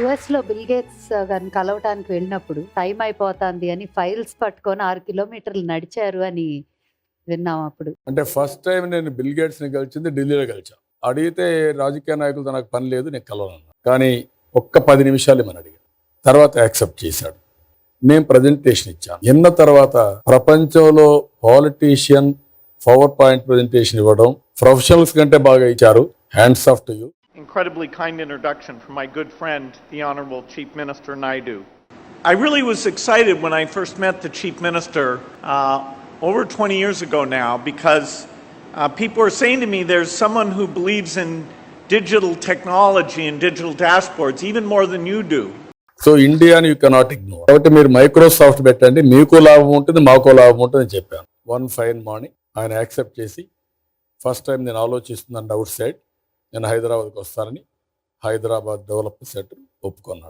యుఎస్‌లో bill gates గారిని కలవటానికి వెళ్ళినప్పుడు టైం అయిపోతాంది అని ఫైల్స్ పట్టుకొని 6 కిలోమీటర్లు నడిచారు అని విన్నాం అప్పుడు. అంటే ఫస్ట్ టైం నేను బిల్ గేట్స్ని కలిసింది ఢిల్లీలో కలిసాను. అడిగితే రాజకీయ నాయకులతో నాకు పని లేదు, నేను కలవను. కానీ ఒక్క 10 నిమిషాలు మనం అడిగాను. తర్వాత యాక్సెప్ట్ చేశాడు. నేను ప్రజెంటేషన్ ఇచ్చాను. విన్న తర్వాత ప్రపంచంలో పాలిటీషియన్ పవర్ పాయింట్ ప్రజెంటేషన్ ఇవ్వడం ప్రొఫెషనల్స్ కంటే బాగా ఇచ్చారు. Hands off to you. Incredibly kind introduction from my good friend, the Honorable Chief Minister Naidu. I really was excited when I first met the Chief Minister over 20 years ago now, because people are saying to me there's someone who believes in digital technology and digital dashboards even more than you do. So ఇండియాని you cannot ignore. కాబట్టి మీరు Microsoft పెట్టండి, మీకు లాభం ఉంటుంది, మాకు లాభం ఉంటుంది అని చెప్పాను. వన్ ఫైన్ మార్నింగ్ ఆయన యాక్సెప్ట్ చేసి ఫస్ట్ టైం నేను ఆలోచిస్తున్నాను అవుట్ సైడ్, నేను హైదరాబాద్కి వస్తానని హైదరాబాద్ డెవలప్ సెట్ ఒప్పుకున్నాడు.